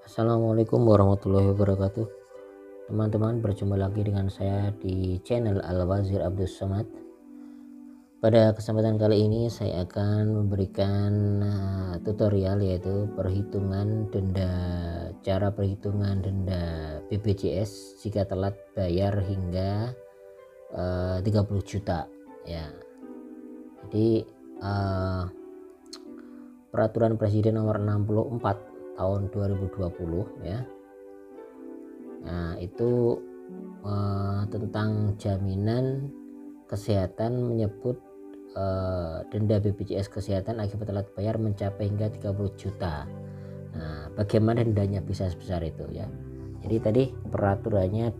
Assalamualaikum warahmatullahi wabarakatuh. Teman-teman, berjumpa lagi dengan saya di channel Al-Wazir Abdus Somad. Pada kesempatan kali ini saya akan memberikan tutorial yaitu cara perhitungan denda BPJS jika telat bayar hingga 30 juta ya. Jadi Peraturan Presiden nomor 64 tahun 2020 ya. Nah, itu tentang jaminan kesehatan menyebut denda BPJS kesehatan akibat telat bayar mencapai hingga 30 juta. Nah, bagaimana dendanya bisa sebesar itu ya. Jadi tadi peraturannya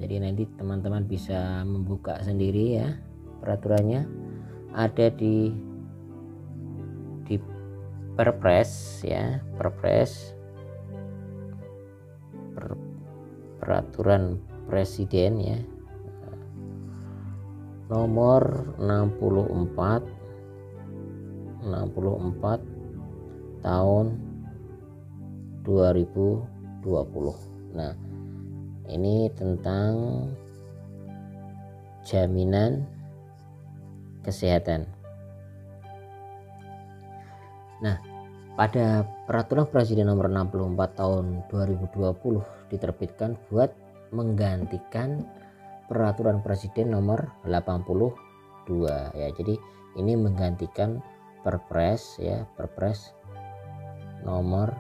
jadi nanti teman-teman bisa membuka sendiri ya. Peraturannya ada di Perpres ya, Peraturan Presiden ya, nomor 64 tahun 2020. Nah, ini tentang jaminan kesehatan. Nah, pada Peraturan Presiden nomor 64 tahun 2020 diterbitkan buat menggantikan Peraturan Presiden nomor 82 ya. Jadi ini menggantikan Perpres ya, Perpres nomor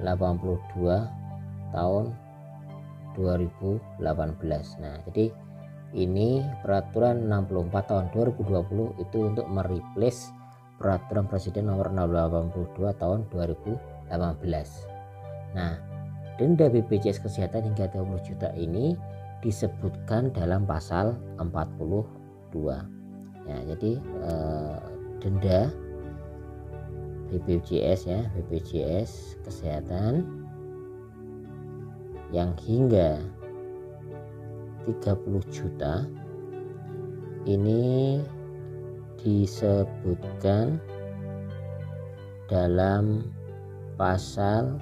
82 tahun 2018. Nah, jadi ini Peraturan 64 tahun 2020 itu untuk mereplace Peraturan Presiden nomor 82 tahun 2018. Nah, denda BPJS kesehatan hingga 30 juta ini disebutkan dalam pasal 42. Ya, jadi denda BPJS ya, BPJS kesehatan yang hingga 30 juta ini disebutkan dalam pasal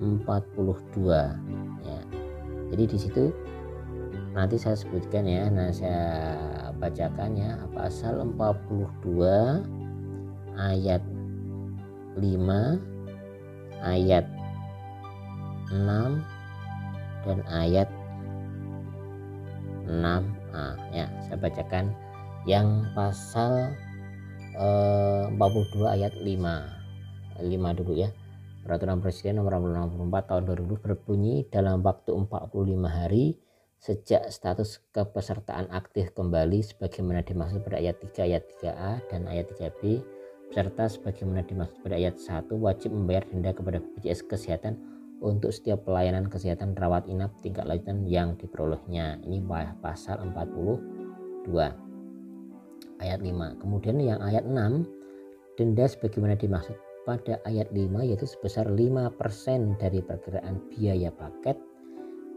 42 ya. Jadi di situ nanti saya sebutkan ya. Nah, saya bacakan ya, pasal 42 ayat 5, ayat 6 dan ayat 6A ya. Saya bacakan yang pasal 42 ayat 5 dulu ya. Peraturan Presiden nomor 64 tahun 2020 berbunyi, dalam waktu 45 hari sejak status kepesertaan aktif kembali sebagaimana dimaksud pada ayat 3, ayat 3A dan ayat 3B, serta sebagaimana dimaksud pada ayat 1, wajib membayar denda kepada BPJS Kesehatan untuk setiap pelayanan kesehatan rawat inap tingkat lanjutan yang diperolehnya. Ini pasal 42 ayat 5. Kemudian yang ayat 6, denda sebagaimana dimaksud pada ayat 5 yaitu sebesar 5% dari perkiraan biaya paket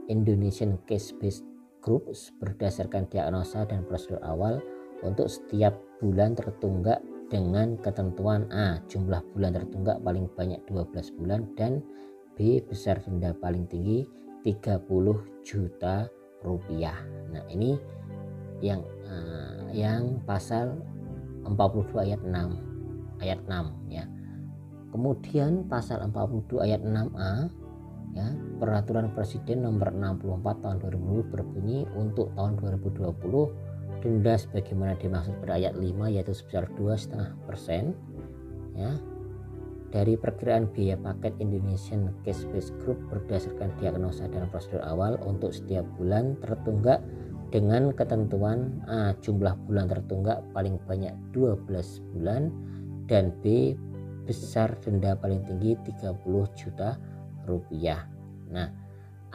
Indonesian Case Based Group berdasarkan diagnosa dan prosedur awal untuk setiap bulan tertunggak dengan ketentuan A, jumlah bulan tertunggak paling banyak 12 bulan, dan B, besar denda paling tinggi 30 juta rupiah. Nah, ini yang pasal 42 ayat 6 ya. Kemudian pasal 42 ayat 6A ya, Peraturan Presiden nomor 64 tahun 2020 berbunyi, untuk tahun 2020 denda sebagaimana dimaksud pada ayat 5 yaitu sebesar 2,5% ya dari perkiraan biaya paket Indonesian Case Based Group berdasarkan diagnosa dan prosedur awal untuk setiap bulan tertunggak dengan ketentuan A, jumlah bulan tertunggak paling banyak 12 bulan, dan B, besar denda paling tinggi 30 juta rupiah. Nah,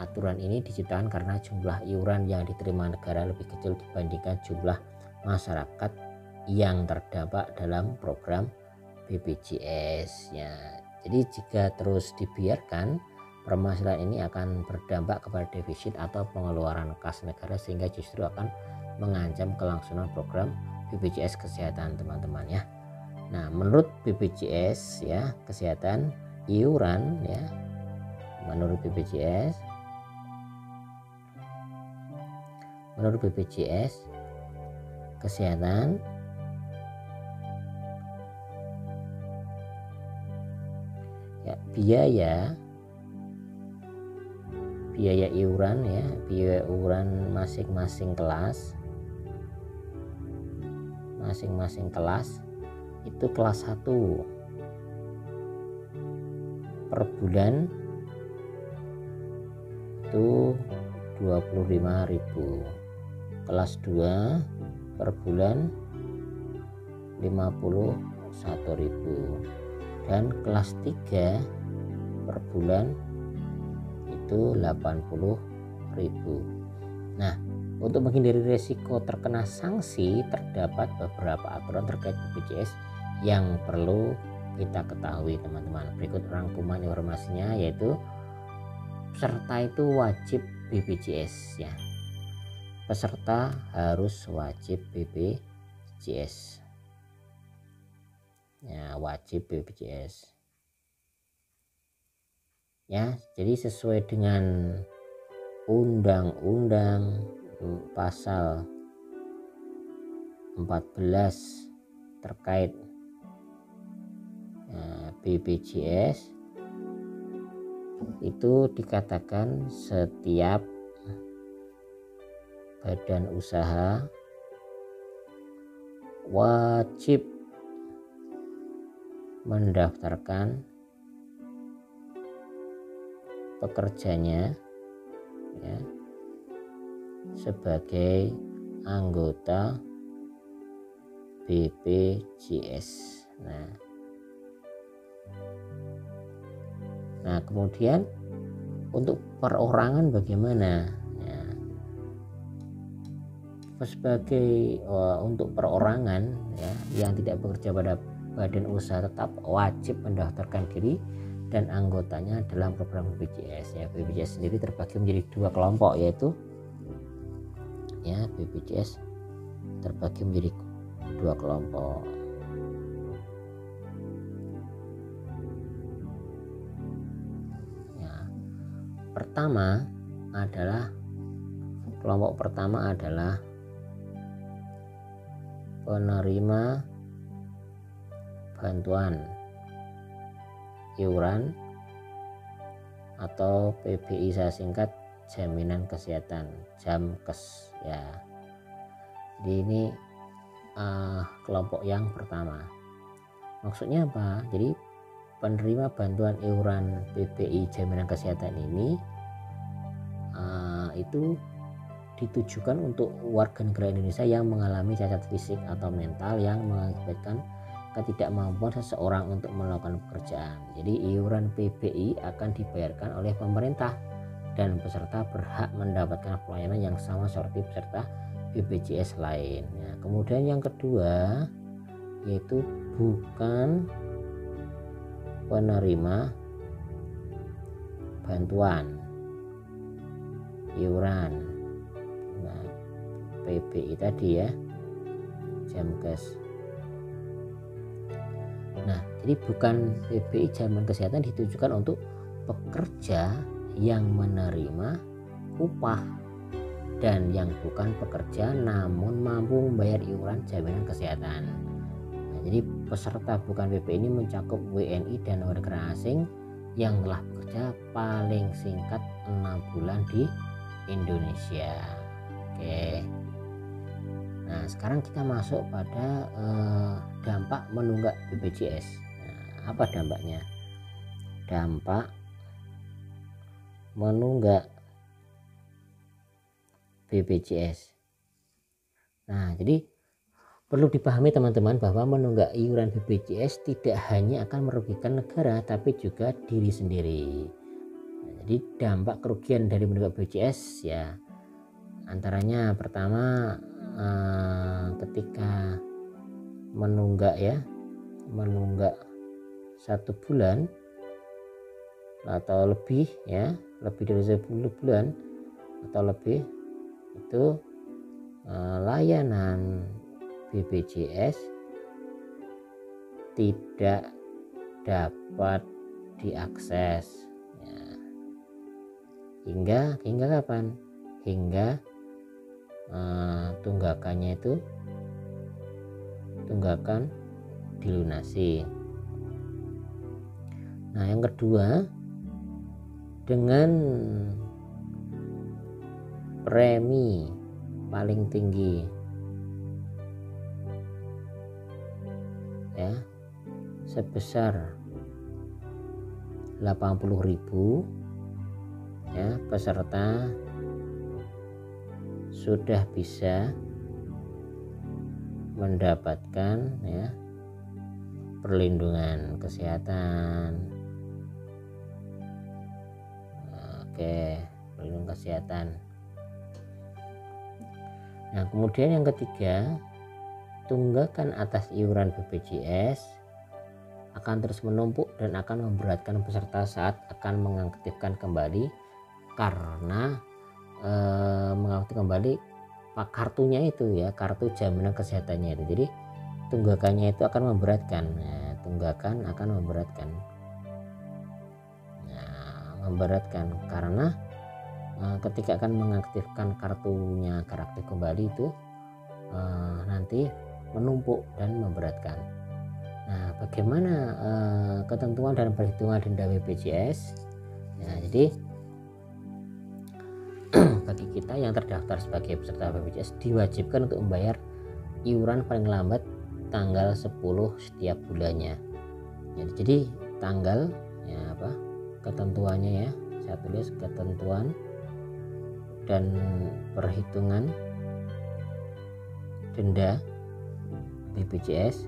aturan ini diciptakan karena jumlah iuran yang diterima negara lebih kecil dibandingkan jumlah masyarakat yang terdampak dalam program BPJS ya. Jadi jika terus dibiarkan, permasalahan ini akan berdampak kepada defisit atau pengeluaran kas negara sehingga justru akan mengancam kelangsungan program BPJS kesehatan, teman-teman ya. Nah, menurut BPJS ya kesehatan, iuran ya menurut BPJS Kesehatan ya, biaya iuran ya, biaya iuran masing-masing kelas itu kelas 1 per bulan itu 25.000, kelas 2 per bulan 51.000, dan kelas 3 per bulan itu 80.000. Nah, untuk menghindari risiko terkena sanksi, terdapat beberapa aturan terkait BPJS yang perlu kita ketahui, teman-teman. Berikut rangkuman informasinya, yaitu peserta itu wajib BPJS ya. Peserta harus wajib BPJS. Ya, wajib BPJS. Ya, jadi sesuai dengan Undang-Undang Pasal 14 terkait BPJS itu dikatakan setiap badan usaha wajib mendaftarkan pekerjanya ya, sebagai anggota BPJS. Nah, kemudian untuk perorangan bagaimana? Ya, sebagai untuk perorangan ya, yang tidak bekerja pada badan usaha tetap wajib mendaftarkan diri dan anggotanya dalam program BPJS ya. BPJS sendiri terbagi menjadi 2 kelompok, yaitu ya, BPJS terbagi menjadi 2 kelompok. Ya, kelompok pertama adalah penerima bantuan iuran atau PBI saya singkat, jaminan kesehatan, Jamkes ya. Jadi ini kelompok yang pertama. Maksudnya apa? Jadi penerima bantuan iuran PBI jaminan kesehatan ini itu ditujukan untuk warga negara Indonesia yang mengalami cacat fisik atau mental yang mengakibatkan ketidakmampuan seseorang untuk melakukan pekerjaan. Jadi iuran PBI akan dibayarkan oleh pemerintah dan peserta berhak mendapatkan pelayanan yang sama seperti peserta BPJS lain. Ya, kemudian yang kedua yaitu bukan penerima bantuan iuran PBI tadi ya, Jamkes. Nah, jadi bukan PBI jaminan kesehatan ditujukan untuk pekerja yang menerima upah dan yang bukan pekerja namun mampu membayar iuran jaminan kesehatan. Nah, jadi peserta bukan PBI ini mencakup WNI dan warga negara asing yang telah bekerja paling singkat 6 bulan di Indonesia. Oke. Nah, sekarang kita masuk pada dampak menunggak BPJS. Nah, apa dampaknya? Dampak menunggak BPJS. Nah, jadi perlu dipahami teman-teman bahwa menunggak iuran BPJS tidak hanya akan merugikan negara tapi juga diri sendiri. Nah, jadi dampak kerugian dari menunggak BPJS ya antaranya pertama ketika menunggak 1 bulan atau lebih ya, lebih dari 10 bulan atau lebih, itu layanan BPJS tidak dapat diakses ya. hingga kapan? Hingga tunggakan dilunasi. Nah, yang kedua, dengan premi paling tinggi ya sebesar 80.000 ya, peserta sudah bisa mendapatkan ya perlindungan kesehatan. Oke, perlindungan kesehatan. Nah, kemudian yang ketiga, tunggakan atas iuran BPJS akan terus menumpuk dan akan memberatkan peserta saat akan mengaktifkan kembali, karena mengaktifkan kembali kartunya itu ya, kartu jaminan kesehatannya itu. Jadi tunggakannya itu akan memberatkan ya, tunggakan akan memberatkan. Memberatkan karena ketika akan mengaktifkan kartunya agar aktif kembali itu nanti menumpuk dan memberatkan. Nah, bagaimana ketentuan dan perhitungan denda BPJS? Nah, jadi bagi kita yang terdaftar sebagai peserta BPJS diwajibkan untuk membayar iuran paling lambat tanggal 10 setiap bulannya. Jadi tanggal ya ketentuannya ya, saya tulis ketentuan dan perhitungan denda BPJS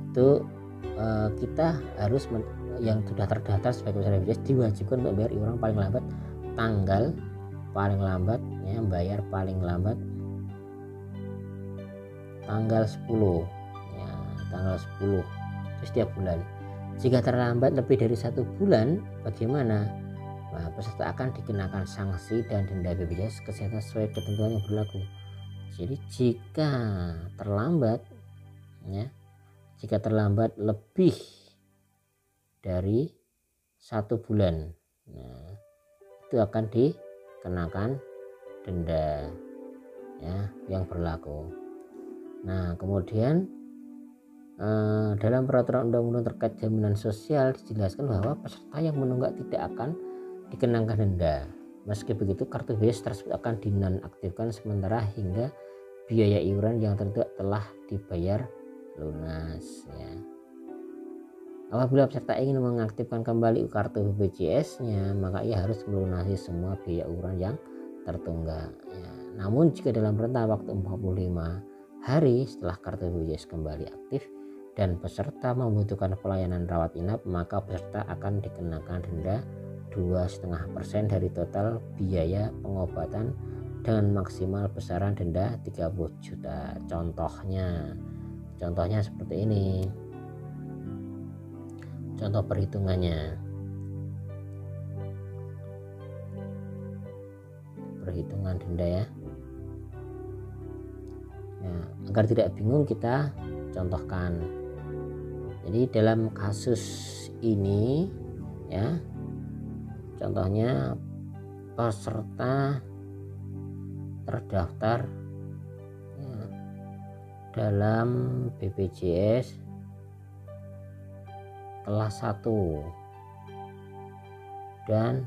itu kita harus yang sudah terdaftar sebagai peserta BPJS diwajibkan untuk membayar iuran paling lambat tanggal paling lambat ya, bayar paling lambat tanggal 10 ya, tanggal 10 itu setiap bulan. Jika terlambat lebih dari 1 bulan, bagaimana? Nah, peserta akan dikenakan sanksi dan denda BPJS kesehatan sesuai ketentuan yang berlaku. Jadi jika terlambat ya, jika terlambat lebih dari 1 bulan, nah, itu akan dikenakan denda ya yang berlaku. Nah, kemudian dalam peraturan undang-undang terkait jaminan sosial dijelaskan bahwa peserta yang menunggak tidak akan dikenakan denda. Meski begitu, kartu BPJS tersebut akan dinonaktifkan sementara hingga biaya iuran yang tertunggak telah dibayar lunas ya. Apabila peserta ingin mengaktifkan kembali kartu BPJS-nya, maka ia harus melunasi semua biaya iuran yang tertunggak ya. Namun jika dalam rentang waktu 45 hari setelah kartu BPJS kembali aktif dan peserta membutuhkan pelayanan rawat inap, maka peserta akan dikenakan denda 2,5% dari total biaya pengobatan dengan maksimal besaran denda 30 juta. Contohnya seperti ini. Contoh perhitungannya. Perhitungan denda ya. Nah, agar tidak bingung kita contohkan. Jadi dalam kasus ini ya, contohnya peserta terdaftar ya, dalam BPJS kelas 1 dan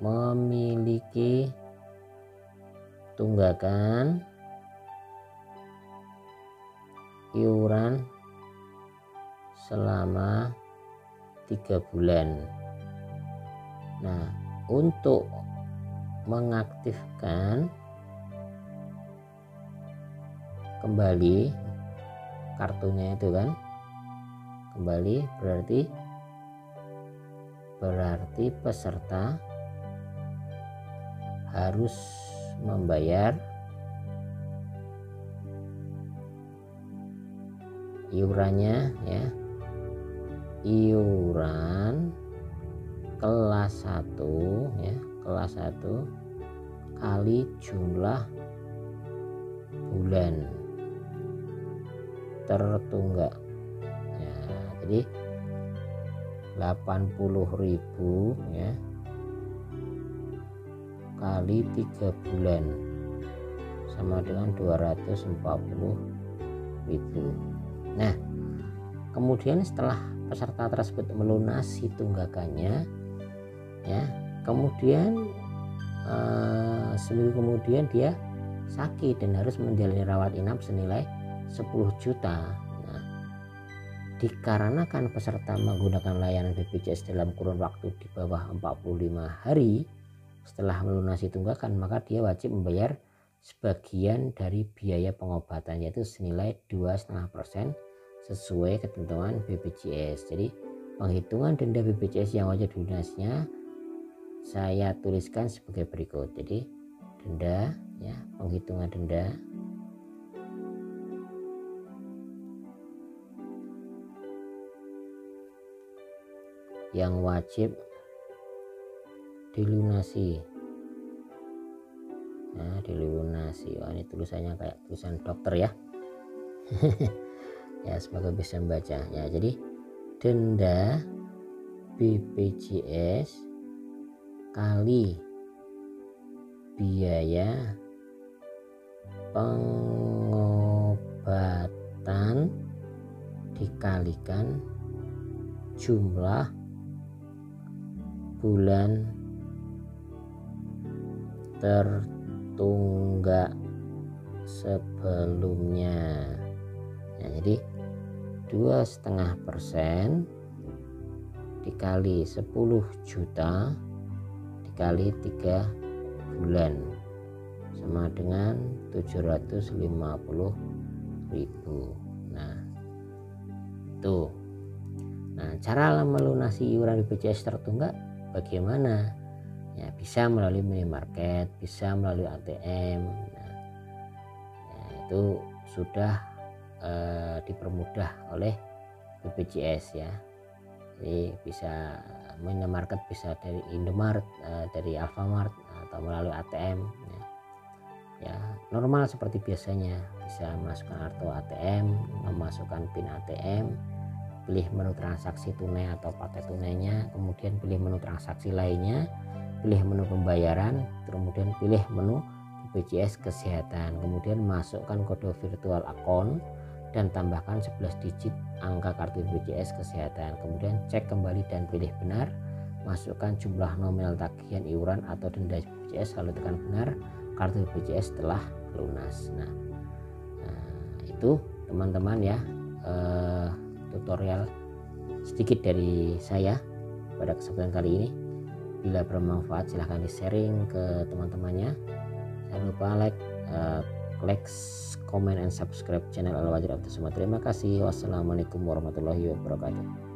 memiliki tunggakan iuran selama 3 bulan. Nah, untuk mengaktifkan kembali kartunya itu kan, kembali berarti peserta harus membayar iurannya ya, iuran kelas 1 ya, kelas 1 kali jumlah bulan tertunggak ya. Jadi 80.000 ya kali 3 bulan sama dengan 240.000. Nah, kemudian setelah peserta tersebut melunasi tunggakannya ya, kemudian seminggu kemudian dia sakit dan harus menjalani rawat inap senilai 10 juta. Nah, dikarenakan peserta menggunakan layanan BPJS dalam kurun waktu di bawah 45 hari setelah melunasi tunggakan, maka dia wajib membayar sebagian dari biaya pengobatan, yaitu senilai 2,5% sesuai ketentuan BPJS. Jadi penghitungan denda BPJS yang wajib dilunasinya saya tuliskan sebagai berikut. Jadi denda ya, penghitungan denda yang wajib dilunasi. Nah, dilunasi. Wah, ini tulisannya kayak tulisan dokter ya. Ya, semoga bisa membaca ya. Jadi denda BPJS kali biaya pengobatan dikalikan jumlah bulan tertunggak sebelumnya ya, jadi 2,5% dikali 10 juta dikali 3 bulan sama dengan 750.000. Nah itu. Nah, cara melunasi iuran BPJS tertunggak bagaimana? Ya, bisa melalui minimarket, bisa melalui ATM. Nah, ya, itu sudah dipermudah oleh BPJS ya. Jadi bisa minimarket, bisa dari Indomaret, dari Alfamart atau melalui ATM ya. Ya, normal seperti biasanya, bisa masukkan kartu ATM, memasukkan PIN ATM, pilih menu transaksi tunai atau pakai tunainya, kemudian pilih menu transaksi lainnya, pilih menu pembayaran, kemudian pilih menu BPJS Kesehatan, kemudian masukkan kode virtual account dan tambahkan 11 digit angka kartu BPJS Kesehatan, kemudian cek kembali dan pilih benar, masukkan jumlah nominal tagihan iuran atau denda BPJS lalu tekan benar, kartu BPJS telah lunas. Nah, itu teman-teman ya, tutorial sedikit dari saya pada kesempatan kali ini. Bila bermanfaat silahkan di sharing ke teman-temannya. Jangan lupa like, comment and subscribe channel Al Wajir Abdul Somad. Terima kasih. Wassalamualaikum warahmatullahi wabarakatuh.